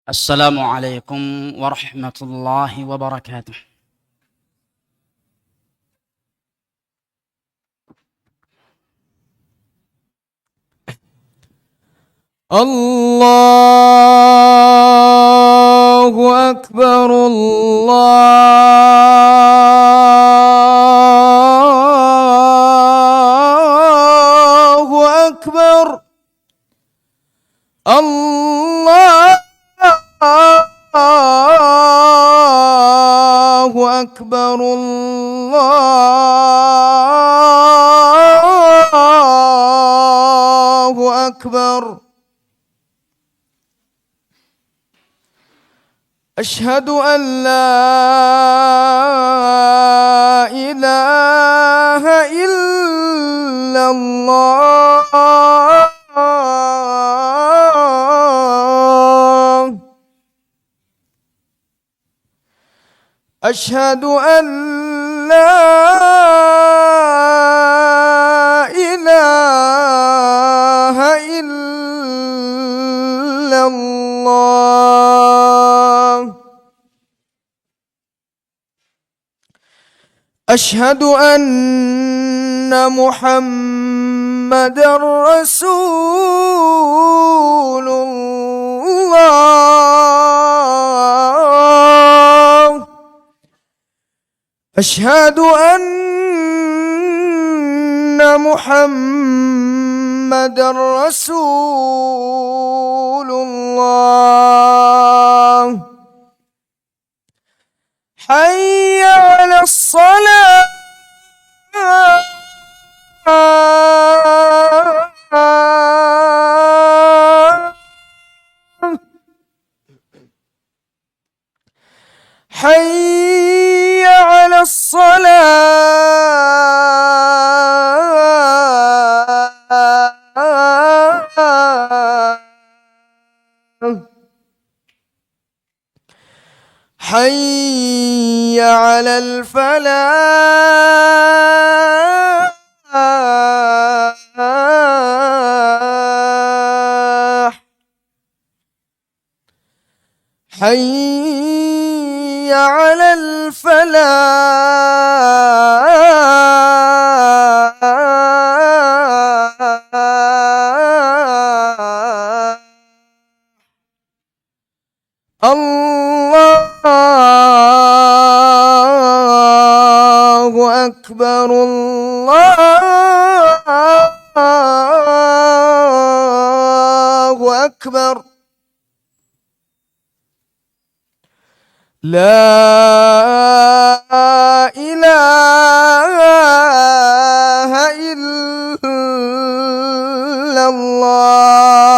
السلام عليكم ورحمة الله وبركاته. الله أكبر الله أكبر الله أكبر الله أكبر. أشهد أن لا إله إلا الله أشهد أن لا إله إلا الله أشهد أن محمدًا رسول الله أشهد أن محمدًا رسول الله. حي على الصلاة حي على الصلاة حي على الفلاح حي على الفلاح. الله أكبر الله أكبر. لا إله إلا الله.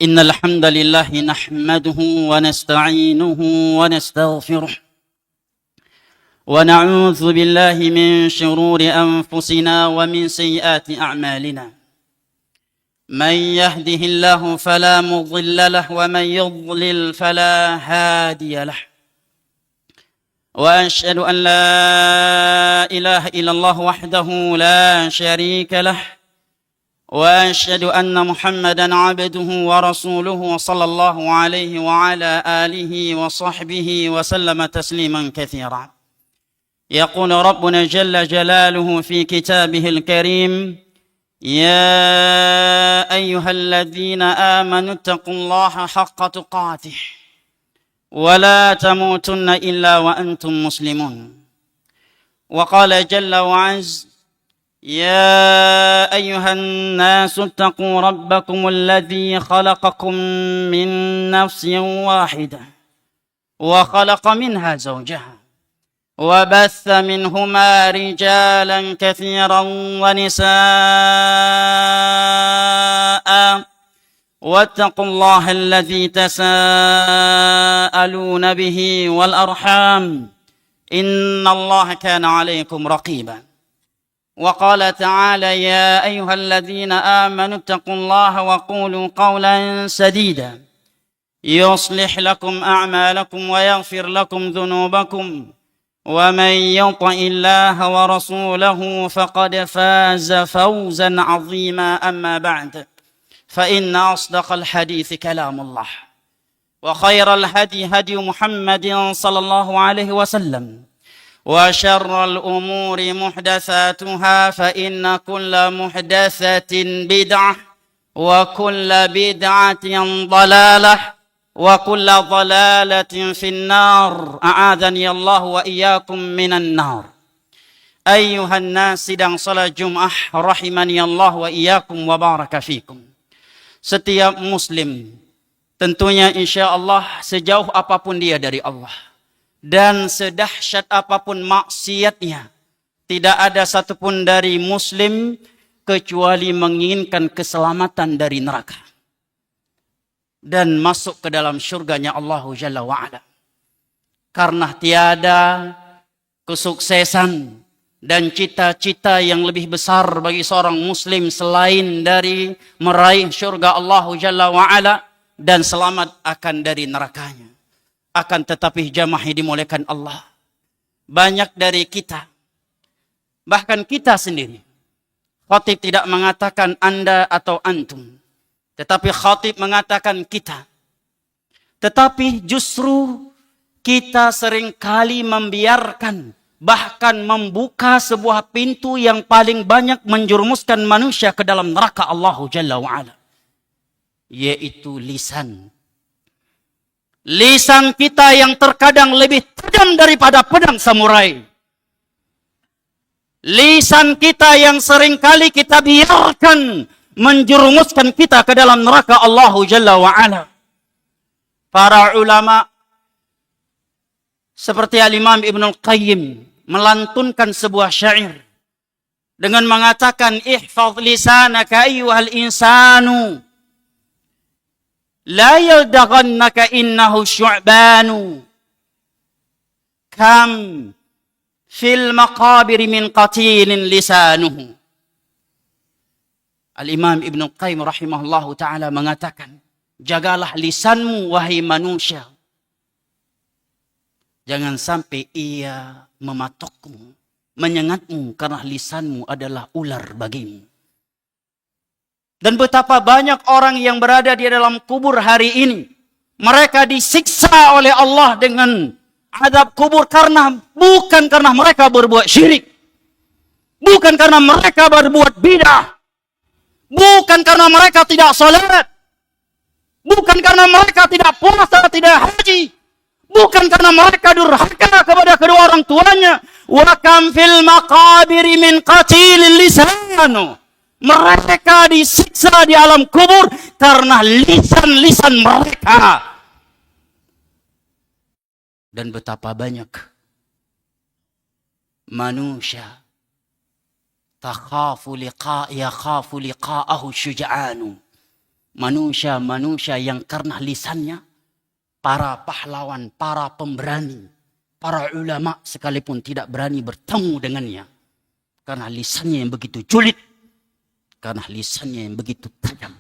إن الحمد لله نحمده ونستعينه ونستغفره ونعوذ بالله من شرور أنفسنا ومن سيئات أعمالنا. من يهده الله فلا مضل له ومن يضلل فلا هادي له. وأشهد أن لا إله إلا الله وحده لا شريك له وأشهد أن محمدًا عبده ورسوله صلى الله عليه وعلى آله وصحبه وسلم تسليمًا كثيرًا. يقول ربنا جل جلاله في كتابه الكريم: يا أيها الذين آمنوا اتقوا الله حق تقاته ولا تموتن إلا وأنتم مسلمون. وقال جل وعز: يا أيها الناس اتقوا ربكم الذي خلقكم من نفس واحدة وخلق منها زوجها وبث منهما رجالا كثيرا ونساء واتقوا الله الذي تساءلون به والأرحام إن الله كان عليكم رقيبا. وقال تعالى يا أيها الذين آمنوا اتقوا الله وقولوا قولا سديدا يصلح لكم أعمالكم ويغفر لكم ذنوبكم ومن يطع الله ورسوله فقد فاز فوزا عظيما أما بعد فإن أصدق الحديث كلام الله وخير الهدي هدي محمد صلى الله عليه وسلم وشر الأمور محدثاتها فإن كل محدثة بدعة وكل بدعة ضلالة وكل ضلالة في النار أعاذني الله وإياكم من النار أيها الناس sidang salat Jumat rahimani Allah wa iyyakum wa baraka fikum. Setiap muslim tentunya insya-Allah sejauh apapun dia dari Allah dan sedahsyat apapun maksiatnya, tidak ada satupun dari muslim kecuali menginginkan keselamatan dari neraka dan masuk ke dalam syurganya Allah Jalla wa'ala. Karena tiada kesuksesan dan cita-cita yang lebih besar bagi seorang muslim selain dari meraih syurga Allah Jalla wa'ala dan selamat akan dari nerakanya. Akan tetapi jamaah yang dimuliakan Allah, banyak dari kita, bahkan kita sendiri, khatib tidak mengatakan anda atau antum, tetapi khatib mengatakan kita. Tetapi justru kita seringkali membiarkan, bahkan membuka sebuah pintu yang paling banyak menjerumuskan manusia ke dalam neraka Allah Jalla wa'ala, yaitu lisan. Lisan kita yang terkadang lebih tajam daripada pedang samurai. Lisan kita yang seringkali kita biarkan menjerumuskan kita ke dalam neraka Allah Jalla wa'ala. Para ulama seperti Al-Imam Ibnul Qayyim melantunkan sebuah syair dengan mengatakan ihfaz lisanaka ayyuhal insanu la yaldaghannaka innahu syu'banu kam fil maqabir min qatilin lisanuhu. Al-Imam Ibn Qayyim rahimahullahu ta'ala mengatakan, jagalah lisanmu wahai manusia, jangan sampai ia mematokmu, menyengatmu, karena lisanmu adalah ular bagimu. Dan betapa banyak orang yang berada di dalam kubur hari ini, mereka disiksa oleh Allah dengan azab kubur bukan karena mereka berbuat syirik, bukan karena mereka berbuat bidah, bukan karena mereka tidak salat, bukan karena mereka tidak puasa, tidak haji, bukan karena mereka durhaka kepada kedua orang tuanya. Wa kam fil maqabir min qatilil lisanu. Mereka disiksa di alam kubur karena lisan-lisan mereka. Dan betapa banyak manusia yakhafu liqa'ahu syuja'anu. Manusia yang karena lisannya, para pahlawan, para pemberani, para ulama sekalipun tidak berani bertemu dengannya. Karena lisannya yang begitu julid, karena lisannya yang begitu tajam.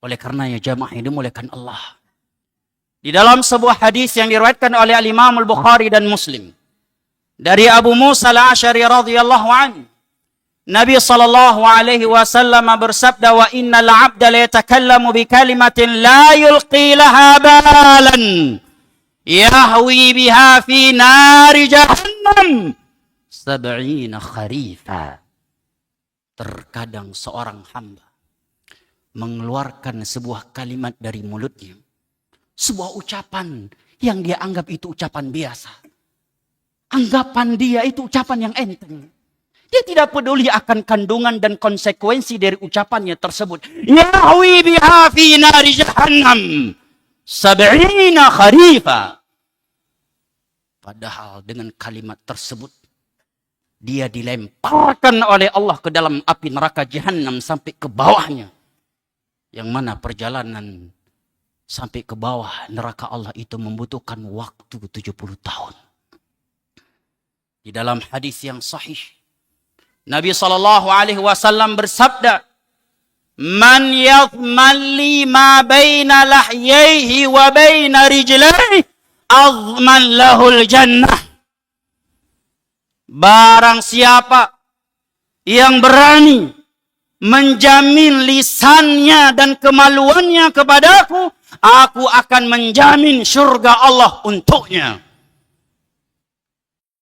Oleh karenanya jamaah yang dimuliakan Allah, di dalam sebuah hadis yang diriwayatkan oleh Al-Imam Al-Bukhari dan Muslim dari Abu Musa Al-Asy'ari radhiyallahu anhu, Nabi sallallahu alaihi wasallam bersabda, wa innal 'abda la yatakallamu bi kalimatin la yulqi laha balan yahwi biha fi nari jahannam 70 kharifa. Terkadang seorang hamba mengeluarkan sebuah kalimat dari mulutnya, sebuah ucapan yang dia anggap itu ucapan biasa. Anggapan dia itu ucapan yang enteng. Dia tidak peduli akan kandungan dan konsekuensi dari ucapannya tersebut. Yahwi biha fi nari jahannam 70 kharifa. Padahal dengan kalimat tersebut dia dilemparkan oleh Allah ke dalam api neraka Jahannam sampai ke bawahnya. Yang mana perjalanan sampai ke bawah neraka Allah itu membutuhkan waktu 70 tahun. Di dalam hadis yang sahih, Nabi SAW bersabda, "Man yadman li ma baina lahyaihi wa baina rijlaihi, azman lahul jannah." Barang siapa yang berani menjamin lisannya dan kemaluannya kepadaku, aku akan menjamin surga Allah untuknya.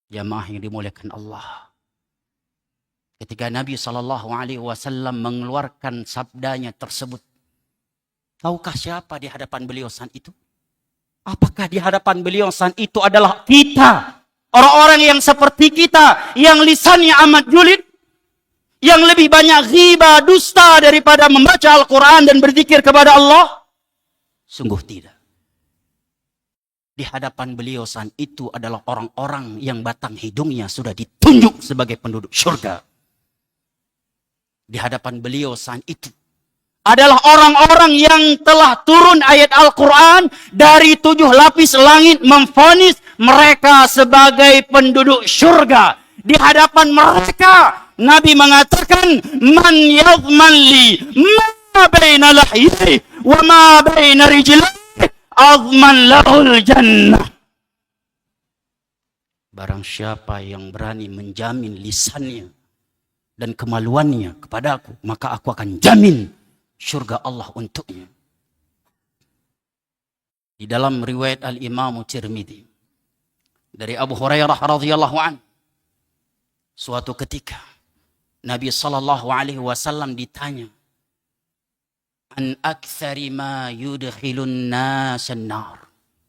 Jamaah yang dimuliakan Allah. Ketika Nabi SAW mengeluarkan sabdanya tersebut, tahukah siapa di hadapan beliau saat itu? Apakah di hadapan beliau saat itu adalah kita? Orang-orang yang seperti kita, yang lisannya amat julid, yang lebih banyak ghibah, dusta daripada membaca Al-Quran dan berzikir kepada Allah? Sungguh tidak. Di hadapan beliau saat itu adalah orang-orang yang batang hidungnya sudah ditunjuk sebagai penduduk surga. Di hadapan beliau saat itu adalah orang-orang yang telah turun ayat Al-Quran dari 7 lapis langit memvonis mereka sebagai penduduk surga. Di hadapan mereka Nabi mengatakan, "Man yadman li ma baina lahyaihi wa ma baina rijlaihi, azman lahul jannah." Barang siapa yang berani menjamin lisannya dan kemaluannya kepadaku, maka aku akan jamin surga Allah untuknya. Di dalam riwayat Al-Imam Tirmidzi dari Abu Hurairah radhiyallahu an, suatu ketika Nabi SAW ditanya, "An aktsari ma yudkhilun nasan nar."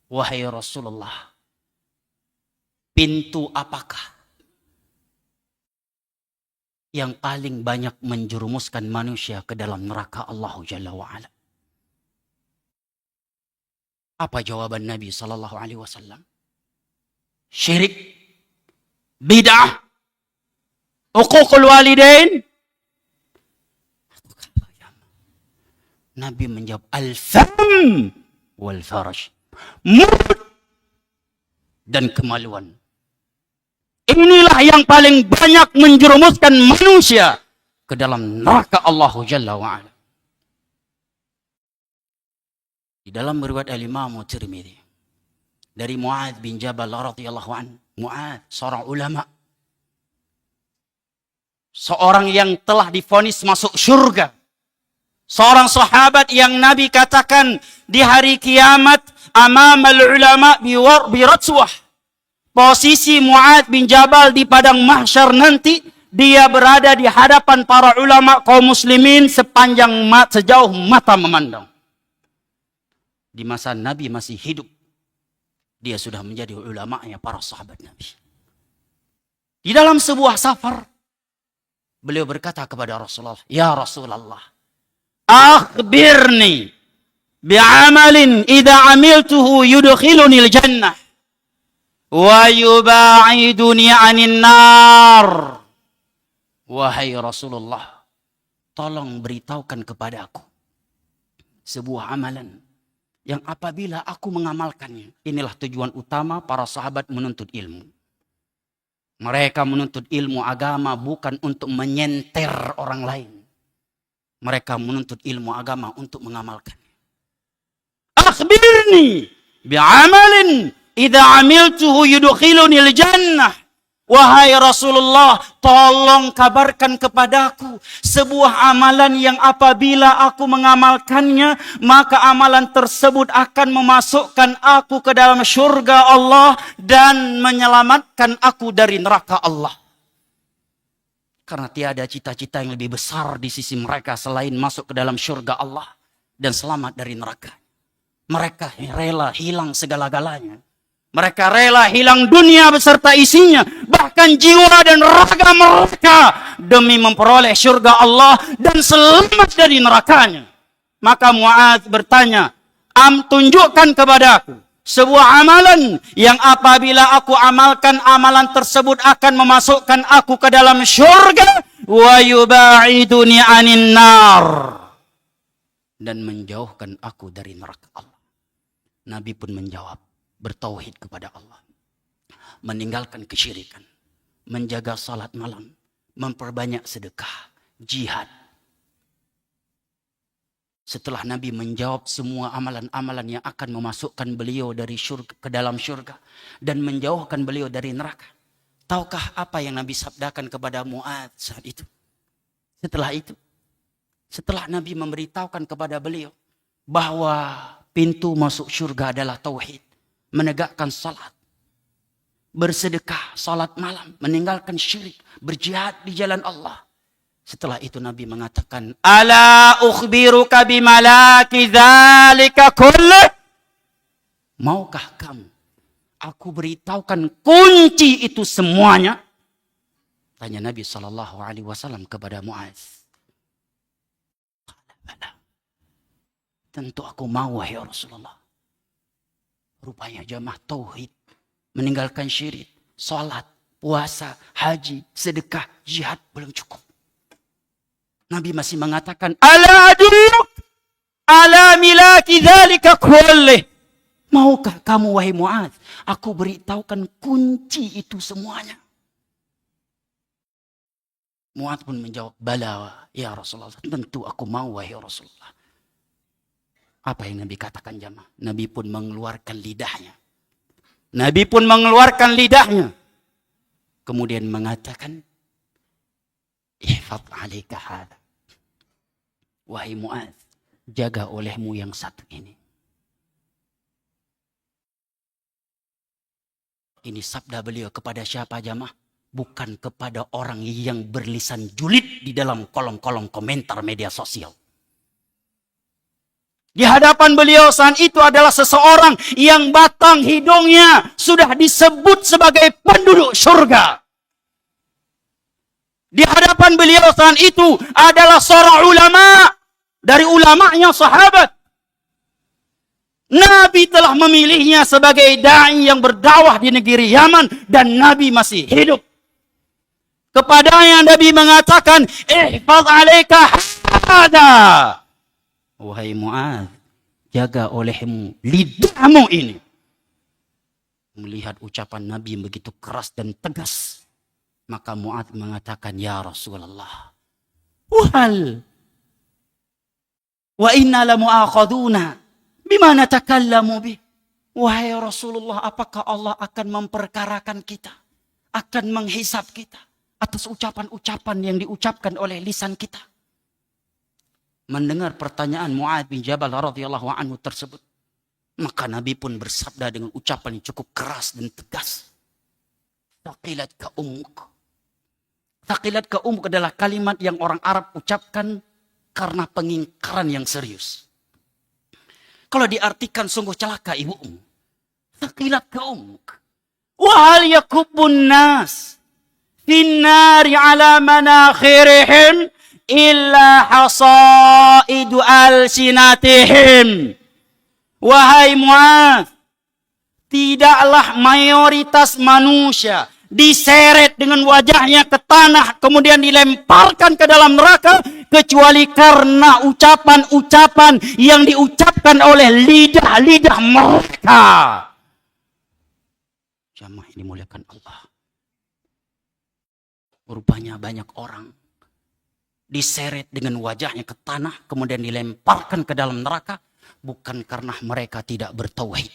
Wahai Rasulullah, pintu apakah yang paling banyak menjerumuskan manusia ke dalam neraka Allah Jalla wa'ala? Apa jawaban Nabi SAW? Syirik, bid'ah, uququl walidain. Nabi menjawab, al-fam wal faraj, mulut dan kemaluan. Inilah yang paling banyak menjerumuskan manusia ke dalam neraka Allah Jalla wa'ala. Di dalam riwayat Al-Imam Tirmidzi dari Mu'adz bin Jabal radhiyallahu anhu, Mu'adz seorang ulama, seorang yang telah divonis masuk surga, seorang sahabat yang Nabi katakan di hari kiamat amamal ulama biratswah. Posisi Mu'adz bin Jabal di padang mahsyar nanti, dia berada di hadapan para ulama kaum muslimin sejauh mata memandang. Di masa Nabi masih hidup, dia sudah menjadi ulama'nya para sahabat Nabi. Di dalam sebuah safar, beliau berkata kepada Rasulullah, "Ya Rasulullah, akhbirni bi'amalin idza amiltuhu yudkhilunil jannah wa yuba'iduni 'anil nar." Wahai Rasulullah, tolong beritahukan kepadaku sebuah amalan yang apabila aku mengamalkannya, inilah tujuan utama para sahabat menuntut ilmu. Mereka menuntut ilmu agama bukan untuk menyenter orang lain. Mereka menuntut ilmu agama untuk mengamalkannya. Akhbirni bi'amalin idza amiltuhu yudkhilunil jannah. Wahai Rasulullah, tolong kabarkan kepadaku sebuah amalan yang apabila aku mengamalkannya, maka amalan tersebut akan memasukkan aku ke dalam surga Allah dan menyelamatkan aku dari neraka Allah. Karena tiada cita-cita yang lebih besar di sisi mereka selain masuk ke dalam surga Allah dan selamat dari neraka. Mereka rela hilang segala-galanya. Mereka rela hilang dunia beserta isinya, bahkan jiwa dan raga mereka, demi memperoleh surga Allah dan selamat dari nerakanya. Maka Mu'adz bertanya, tunjukkan kepadaku sebuah amalan yang apabila aku amalkan, amalan tersebut akan memasukkan aku ke dalam surga, wa yuba'iduni 'anin nar, dan menjauhkan aku dari neraka Allah. Nabi pun menjawab, bertauhid kepada Allah, meninggalkan kesyirikan, menjaga salat malam, memperbanyak sedekah, jihad. Setelah Nabi menjawab semua amalan-amalan yang akan memasukkan beliau dari syurga ke dalam syurga dan menjauhkan beliau dari neraka. Tahukah apa yang Nabi sabdakan kepada Mu'adz saat itu? Setelah Nabi memberitahukan kepada beliau bahwa pintu masuk syurga adalah tauhid, menegakkan salat, bersedekah, salat malam, meninggalkan syirik, berjihad di jalan Allah. Setelah itu Nabi mengatakan, "Ala ukhbiruka bimalaki dzalika kullih?" Maukah kamu aku beritahukan kunci itu semuanya? Tanya Nabi SAW kepada Mu'adz. Tentu aku mau, wahai Rasulullah. Rupanya jamaah tauhid, meninggalkan syirik, salat, puasa, haji, sedekah, jihad belum cukup. Nabi masih mengatakan, "Ala aduluk ala milaki dzalika kullih." Maukah kamu, wahai Mu'adz, aku beritahukan kunci itu semuanya? Mu'adz pun menjawab, "Bala ya Rasulullah, tentu aku mau, wahai Rasulullah." Apa yang Nabi katakan jamaah? Nabi pun mengeluarkan lidahnya. Kemudian mengatakan, "Ihfaz 'alaika hadza." Wahai Mu'adz, jaga olehmu yang satu ini. Ini sabda beliau kepada siapa jamaah? Bukan kepada orang yang berlisan julid di dalam kolom-kolom komentar media sosial. Di hadapan beliau saat itu adalah seseorang yang batang hidungnya sudah disebut sebagai penduduk surga. Di hadapan beliau saat itu adalah seorang ulama dari ulamanya sahabat. Nabi telah memilihnya sebagai da'i yang berdakwah di negeri Yaman dan Nabi masih hidup. Kepadanya Nabi mengatakan, "Ihfaz 'alaika hadza." Wahai Mu'adz, jaga olehmu lidahmu ini. Melihat ucapan Nabi yang begitu keras dan tegas, maka Mu'adz mengatakan, "Ya Rasulullah, wa inna lamu'akhaduna bima natakallamu bih." Wahai Rasulullah, apakah Allah akan memperkarakan kita, akan menghisap kita atas ucapan-ucapan yang diucapkan oleh lisan kita? Mendengar pertanyaan Mu'adz bin Jabal radhiyallahu anhu tersebut, maka Nabi pun bersabda dengan ucapan yang cukup keras dan tegas. Thaqilat ka ummuk. Thaqilat ka ummuk adalah kalimat yang orang Arab ucapkan karena pengingkaran yang serius. Kalau diartikan sungguh celaka ibumu. Thaqilat ka ummuk. Wa hal yakubbun nas finnari ala manakhirihim illa hasaidu alsinatihim. Wahai Mu'adz, tidaklah mayoritas manusia diseret dengan wajahnya ke tanah kemudian dilemparkan ke dalam neraka kecuali karena ucapan-ucapan yang diucapkan oleh lidah-lidah mereka. Jamaah ini dimuliakan Allah. Rupanya banyak orang diseret dengan wajahnya ke tanah kemudian dilemparkan ke dalam neraka bukan karena mereka tidak bertauhid.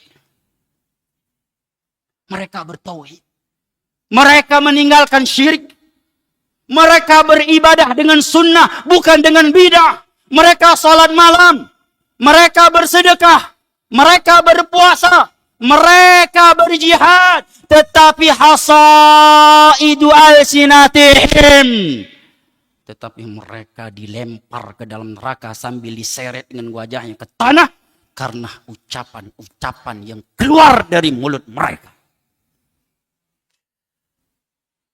Mereka bertauhid. Mereka meninggalkan syirik. Mereka beribadah dengan sunnah bukan dengan bidah. Mereka salat malam. Mereka bersedekah. Mereka berpuasa. Mereka berjihad. Tetapi hasaidu alsinatihim. Tetapi mereka dilempar ke dalam neraka sambil diseret dengan wajahnya ke tanah karena ucapan-ucapan yang keluar dari mulut mereka.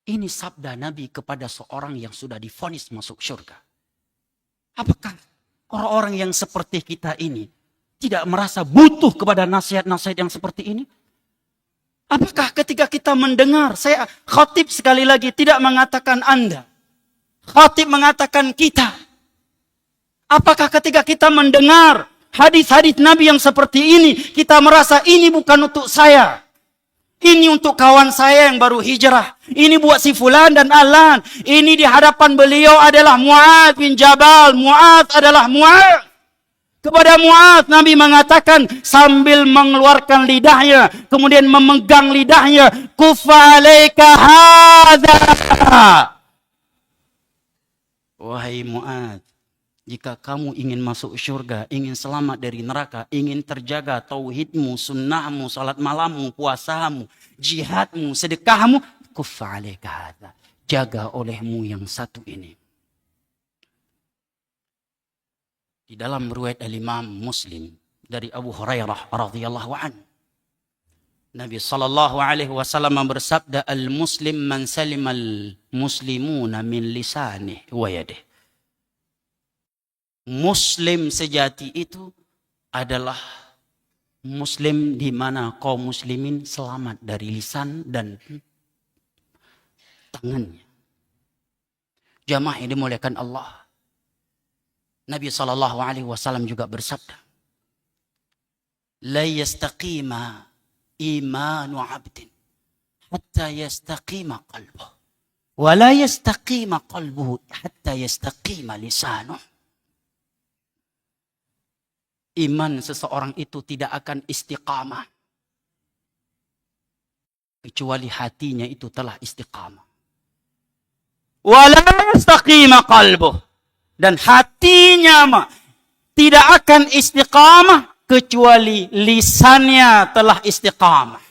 Ini sabda Nabi kepada seorang yang sudah divonis masuk surga. Apakah orang-orang yang seperti kita ini tidak merasa butuh kepada nasihat-nasihat yang seperti ini? Apakah ketika kita mendengar, saya khatib sekali lagi tidak mengatakan Anda. Khatib mengatakan kita. Apakah ketika kita mendengar hadis-hadis Nabi yang seperti ini, kita merasa ini bukan untuk saya. Ini untuk kawan saya yang baru hijrah. Ini buat si fulan dan alan. Ini di hadapan beliau adalah Mu'adz bin Jabal. Mu'adz adalah Mu'adz. Kepada Mu'adz Nabi mengatakan sambil mengeluarkan lidahnya, kemudian memegang lidahnya, "Kuffa 'alaika hadza." Wahai Mu'adz, jika kamu ingin masuk syurga, ingin selamat dari neraka, ingin terjaga tauhidmu, sunnahmu, salat malammu, puasamu, jihadmu, sedekahmu, kuffa 'alaika hadza. Jaga olehmu yang satu ini. Di dalam riwayat Imam Muslim dari Abu Hurairah radhiyallahu anhu, Nabi sallallahu alaihi wasallam bersabda, "Al-muslim man salimal muslimuna min lisanihi wa yadihi." Muslim sejati itu adalah muslim di mana kaum muslimin selamat dari lisan dan tangannya. Jamaah yang dimuliakan Allah. Nabi SAW juga bersabda, "La yastaqima imanu 'abdin hatta yastaqima qalbuh, wa la yastaqima qalbuhu hatta yastaqima lisanuh." Iman seseorang itu tidak akan istiqamah kecuali hatinya itu telah istiqamah. Wa la yastaqima qalbuh, dan hatinya tidak akan istiqamah kecuali lisannya telah istiqamah.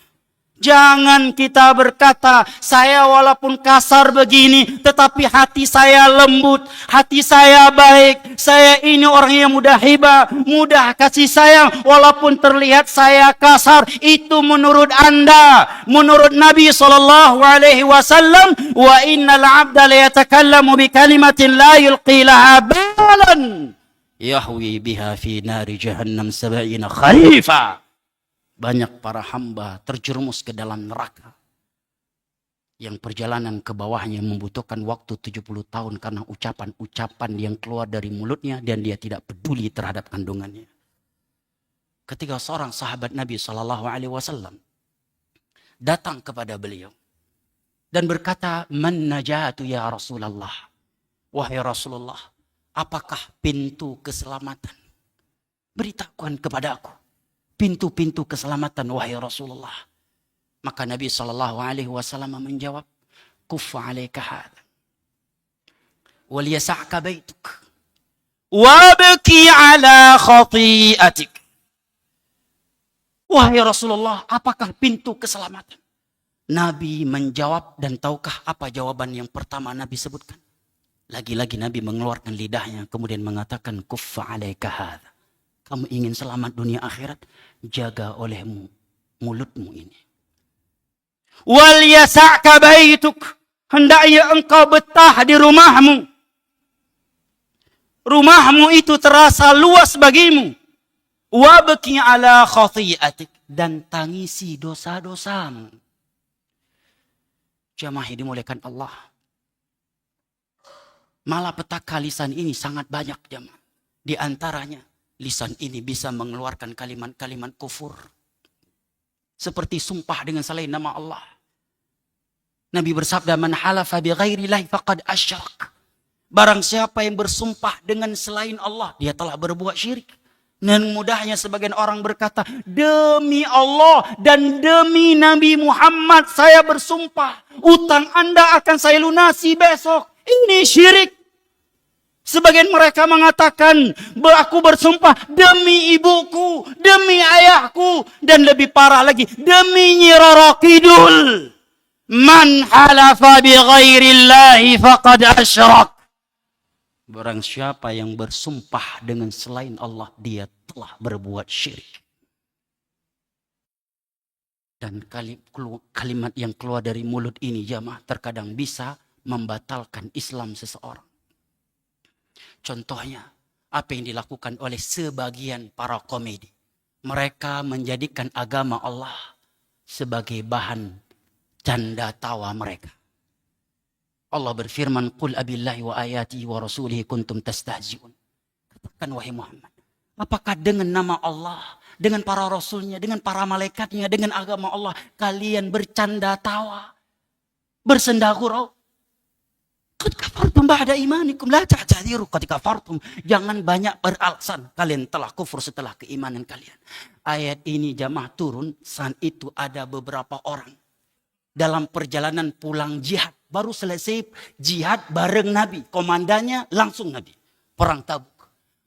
Jangan kita berkata, saya walaupun kasar begini, tetapi hati saya lembut, hati saya baik, saya ini orang yang mudah hibah, mudah kasih sayang, walaupun terlihat saya kasar. Itu menurut Anda. Menurut Nabi SAW, wa innal abda la yatakallamu bi kalimatin la yulqi laha balan yahwi biha fi nari jahannam 70 kharifa. Banyak para hamba terjerumus ke dalam neraka yang perjalanan ke bawahnya membutuhkan waktu 70 tahun karena ucapan-ucapan yang keluar dari mulutnya dan dia tidak peduli terhadap kandungannya. Ketika seorang sahabat Nabi SAW datang kepada beliau dan berkata, "Man najatu ya Rasulullah?" Wahai Rasulullah, apakah pintu keselamatan? Beritahukan kepada aku pintu-pintu keselamatan, wahai Rasulullah. Maka Nabi SAW menjawab, "Kuffa 'alaika hadza, wal yas'aka baituk, wabki 'ala khati'atik." Wahai Rasulullah, apakah pintu keselamatan? Nabi menjawab, dan tahukah apa jawaban yang pertama Nabi sebutkan? Lagi-lagi Nabi mengeluarkan lidahnya, kemudian mengatakan, "Kuffa 'alaika hadza." Kamu ingin selamat dunia akhirat, jaga olehmu mulutmu ini. Wal yas'aka baituk, hendaknya engkau betah di rumahmu. Rumahmu itu terasa luas bagimu. Wabki 'ala khati'atik, dan tangisi dosa-dosamu. Jamaah dimuliakan Allah. Malapetaka lisan ini sangat banyak, jamaah. Di antaranya lisan ini bisa mengeluarkan kalimat-kalimat kufur. Seperti sumpah dengan selain nama Allah. Nabi bersabda, "Man halafa bi ghairillahi faqad asyrak." Barang siapa yang bersumpah dengan selain Allah, dia telah berbuat syirik. Dan mudahnya sebagian orang berkata, "Demi Allah dan demi Nabi Muhammad saya bersumpah, utang Anda akan saya lunasi besok." Ini syirik. Sebagian mereka mengatakan, "Aku bersumpah demi ibuku, demi ayahku, dan lebih parah lagi, demi Nyi Roro Kidul. Man halafa bi ghairillahi faqad asyrak." Barang siapa yang bersumpah dengan selain Allah, dia telah berbuat syirik. Dan kalimat yang keluar dari mulut ini, jamaah, terkadang bisa membatalkan Islam seseorang. Contohnya, apa yang dilakukan oleh sebagian para komedi. Mereka menjadikan agama Allah sebagai bahan canda tawa mereka. Allah berfirman, "Qul abillahi wa ayatihi wa rasulihi kuntum tastahzi'un." Katakan wahai Muhammad, apakah dengan nama Allah dengan para rasulnya, dengan para malaikatnya, dengan agama Allah. Kalian bercanda tawa, bersenda gurau. Qad kafartum ba'da imanikum la ta'tadiru qad kafartum. Jangan banyak beralasan. Kalian telah kufur setelah keimanan kalian. Ayat ini jamaah turun saat itu ada beberapa orang dalam perjalanan pulang jihad. Baru selesai jihad bareng Nabi. Komandannya langsung Nabi. Perang Tabuk.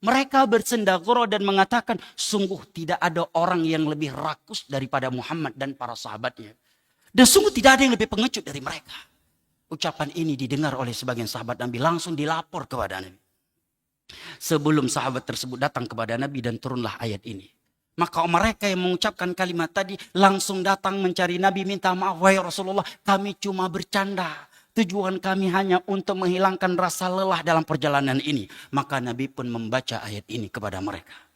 Mereka bersendagoro dan mengatakan, sungguh tidak ada orang yang lebih rakus daripada Muhammad dan para sahabatnya. Dan sungguh tidak ada yang lebih pengecut dari mereka. Ucapan ini didengar oleh sebagian sahabat Nabi, langsung dilapor kepada Nabi. Sebelum sahabat tersebut datang kepada Nabi dan turunlah ayat ini. Maka mereka yang mengucapkan kalimat tadi langsung datang mencari Nabi, minta maaf, wahai Rasulullah, kami cuma bercanda. Tujuan kami hanya untuk menghilangkan rasa lelah dalam perjalanan ini. Maka Nabi pun membaca ayat ini kepada mereka.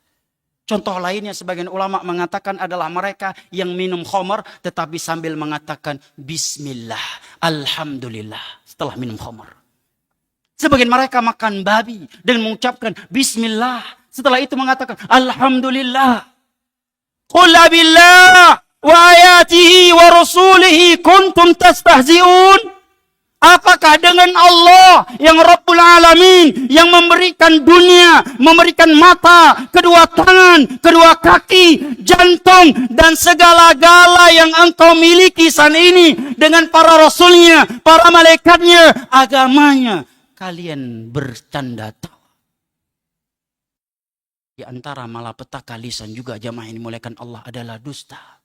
Contoh lainnya sebagian ulama mengatakan adalah mereka yang minum khamar tetapi sambil mengatakan bismillah, alhamdulillah setelah minum khamar. Sebagian mereka makan babi dengan mengucapkan bismillah, setelah itu mengatakan alhamdulillah. Qul billah wa ayatihi wa rasulihi kuntum tastahzi'un. Apakah dengan Allah yang Rabbul Alamin, yang memberikan dunia, memberikan mata, kedua tangan, kedua kaki, jantung, dan segala-gala yang engkau miliki saat ini dengan para rasulnya, para malaikatnya, agamanya, kalian bercanda tawa. Di antara malapetaka lisan juga jamaah ini dimuliakan Allah adalah dusta.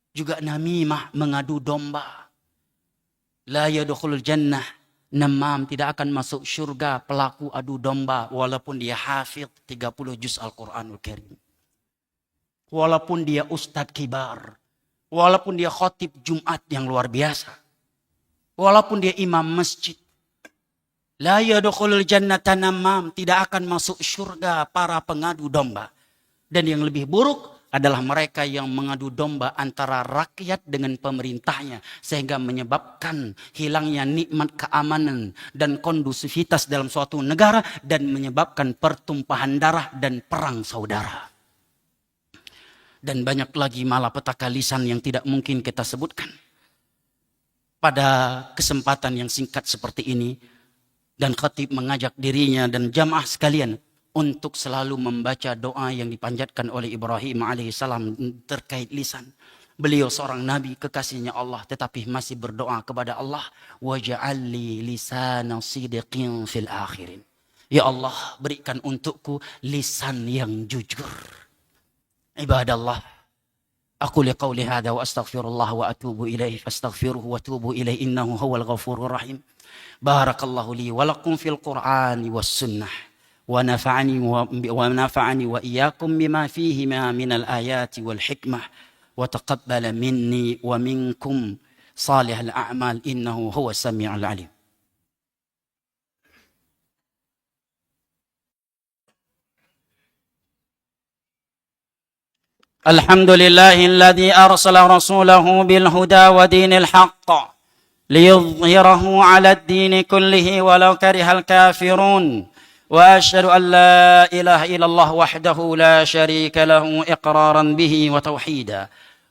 Juga namimah, mengadu domba. La yadkhulul jannah, namam, tidak akan masuk syurga pelaku adu domba walaupun dia hafidh 30 juz Al-Quranul Karim. Walaupun dia ustadz kibar, walaupun dia khotib Jumat yang luar biasa, walaupun dia imam masjid. La yadkhulul jannata namam, tidak akan masuk syurga para pengadu domba. Dan yang lebih buruk adalah mereka yang mengadu domba antara rakyat dengan pemerintahnya. Sehingga menyebabkan hilangnya nikmat keamanan dan kondusivitas dalam suatu negara. Dan menyebabkan pertumpahan darah dan perang saudara. Dan banyak lagi malapetaka lisan yang tidak mungkin kita sebutkan. Pada kesempatan yang singkat seperti ini. Dan khatib mengajak dirinya dan jamaah sekalian untuk selalu membaca doa yang dipanjatkan oleh Ibrahim alaihissalam terkait lisan. Beliau seorang nabi kekasihnya Allah tetapi masih berdoa kepada Allah, waj'alli lisana sidqin fil akhirin. Ya Allah, berikan untukku lisan yang jujur. Ibadallah, aku liqauli hadza wa astaghfirullah wa atubu ilaihi fastaghfiruhu wa tubu ilaihi innahu huwal ghafurur rahim. Barakallahu li wa lakum fil Qur'ani was sunnah. ونفعني وإياكم بما فيهما من الآيات والحكمة وتقبل مني ومنكم صالح الأعمال إنه هو السميع العليم. الحمد لله الذي أرسل رسوله بالهدى ودين الحق ليظهره على الدين كله ولو كره الكافرون. وأشهد أن لا إله إلا الله وحده لا شريك له إقرارا به وتوحيدا.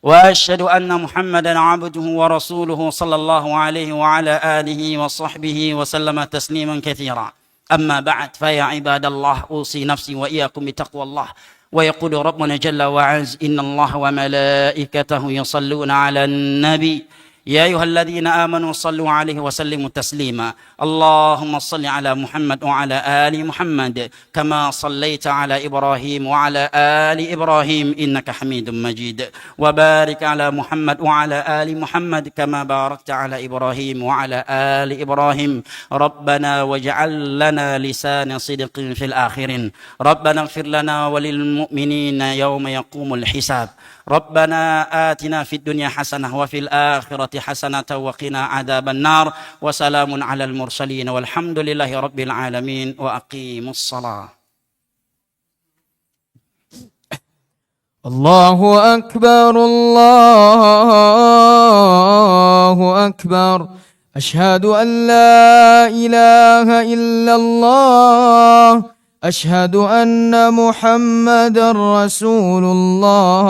وأشهد أن محمدا عبده ورسوله صلى الله عليه وعلى آله وصحبه وسلم تسليما كثيرا. أما بعد فيا عباد الله أوصي نفسي وإياكم بتقوى الله. ويقول ربنا جل وعز إن الله وملائكته يصلون على النبي يا أيها الذين آمنوا صلوا عليه وسلموا تسليما. اللهم صل على محمد وعلى آل محمد كما صليت على إبراهيم وعلى آل إبراهيم إنك حميد مجيد. وبارك على محمد وعلى آل محمد كما باركت على إبراهيم وعلى آل إبراهيم. ربنا واجعل لنا لسان صدق في الآخرين. ربنا اغفر لنا وللمؤمنين يوم يقوم الحساب. ربنا آتنا في الدنيا حسنة وفي الآخرة حسنة وقنا عذاب النار. وسلام على المرسلين والحمد لله رب العالمين. وأقيموا الصلاة. الله أكبر الله أكبر أشهد أن لا إله إلا الله أشهد أن محمدا رسول الله.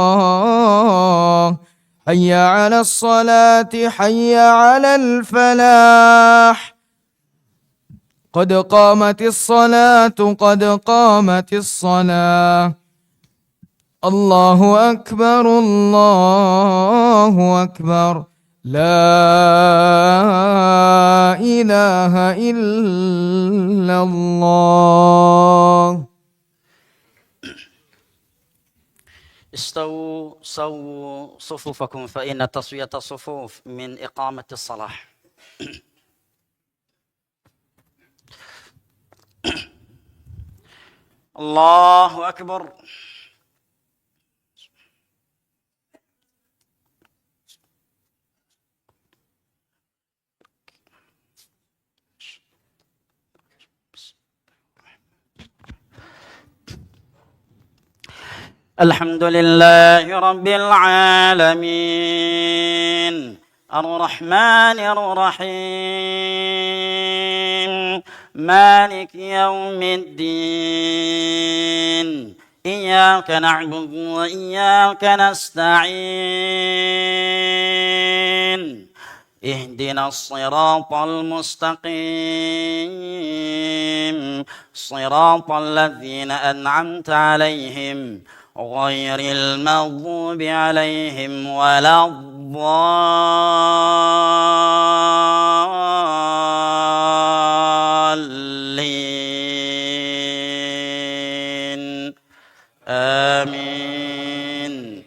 حي على الصلاة حي على الفلاح. قد قامت الصلاة قد قامت الصلاة. الله أكبر الله أكبر. لا إله إلا الله. استووا سووا صفوفكم فإن تسوية الصفوف من إقامة الصلاة. الله أكبر. الحمد لله رب العالمين الرحمن الرحيم مالك يوم الدين إياك نعبد وإياك نستعين اهدنا الصراط المستقيم صراط الذين أنعمت عليهم غير المغضوب عليهم ولا الضالين آمين.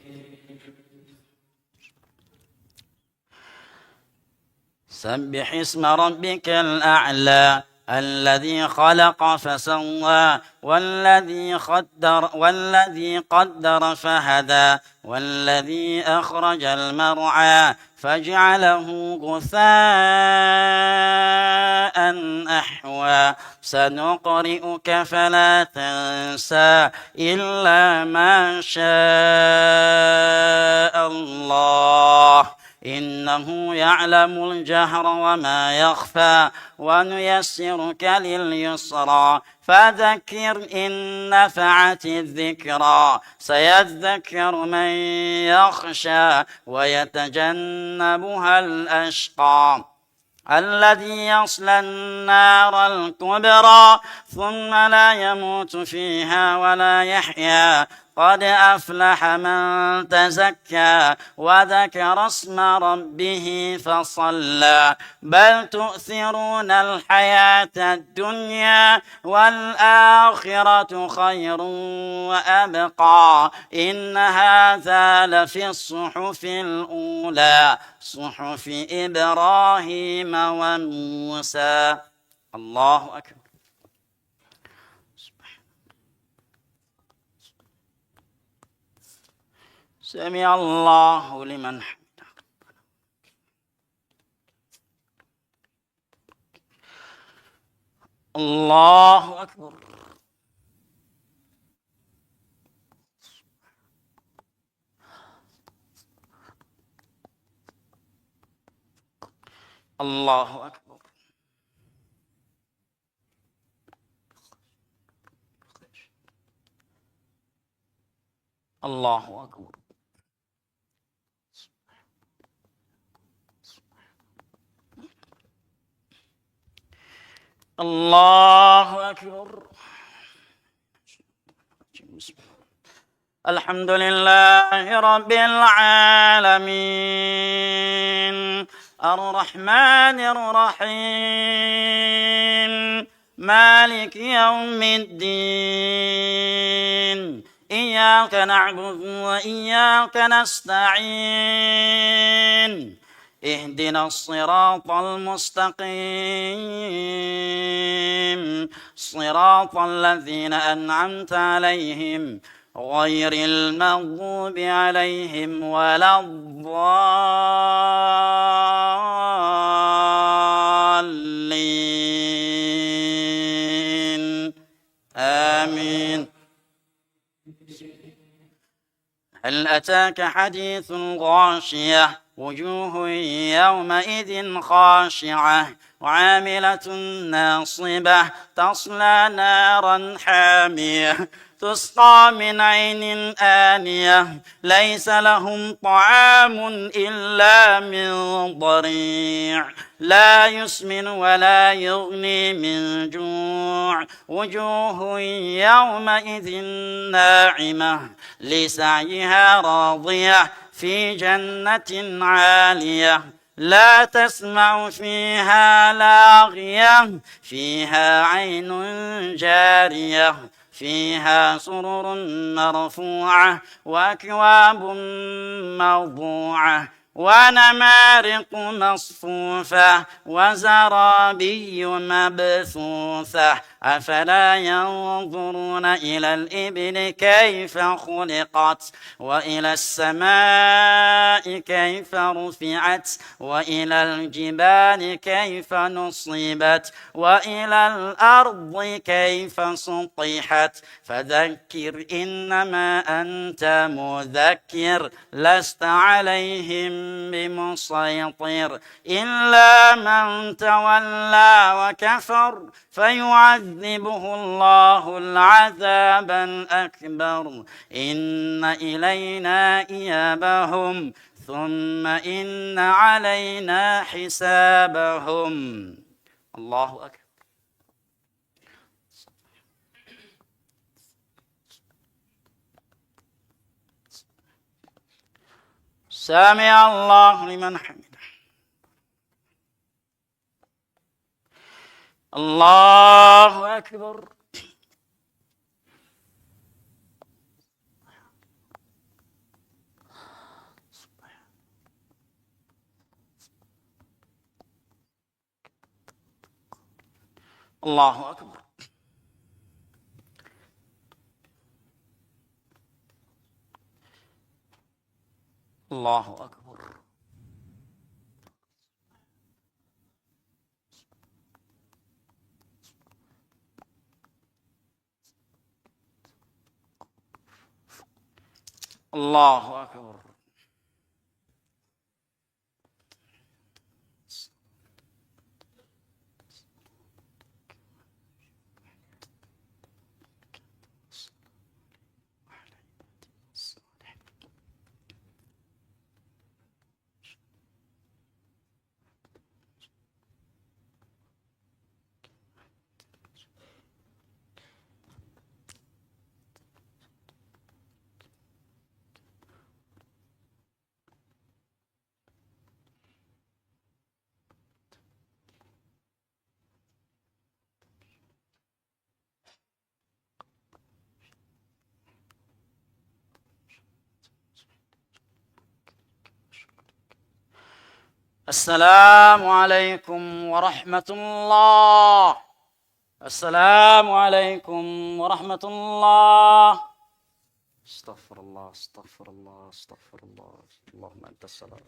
سبح اسم ربك الأعلى الذي خلق فسوى والذي قدر فهدى والذي أخرج المرعى فجعله غثاء أحوى سنقرئك فلا تنسى إلا ما شاء الله إنه يعلم الجهر وما يخفى ونيسرك لليسرى فذكر إن نفعت الذكرى سيذكر من يخشى ويتجنبها الأشقى الذي يصلى النار الكبرى ثم لا يموت فيها ولا يحيا قد أفلح من تزكى وذكر اسم ربه فصلى بل تؤثرون الحياة الدنيا والآخرة خير وأبقى إن هذا لفي الصحف الأولى صحف إبراهيم وموسى. الله أكبر. سمع الله لمن حمده. الله أكبر. الله أكبر. الله أكبر. الله أكبر. الحمد لله رب العالمين الرحمن الرحيم مالك يوم الدين إياك نعبد وإياك نستعين اهدنا الصراط المستقيم صراط الذين أنعمت عليهم غير المغضوب عليهم ولا الضالين آمين. هل أتاك حديث الغاشية وجوه يومئذ خاشعة وعاملة ناصبة تصلى نارا حامية تسقى من عين آنية ليس لهم طعام إلا من ضريع لا يسمن ولا يغني من جوع وجوه يومئذ ناعمة لسعيها راضية في جنة عالية لا تسمع فيها لاغية فيها عين جارية فيها سرر مرفوعة وأكواب موضوعة ونمارق مصفوفة وزرابي مبثوثة أفلا ينظرون إلى الإبل كيف خلقت وإلى السماء كيف رفعت وإلى الجبال كيف نصبت وإلى الأرض كيف سطحت فذكر إنما أنت مذكر لست عليهم بمسيطر إلا من تولى وكفر فيعذبه الله العذاب الأكبر إن إلينا إيابهم ثم إن علينا حسابهم. الله أكبر. سمع الله لمن حمده. الله أكبر. الله أكبر. الله أكبر. الله أكبر. السلام عليكم ورحمة الله. السلام عليكم ورحمة الله. استغفر الله استغفر الله استغفر الله. اللهم أنت السلام.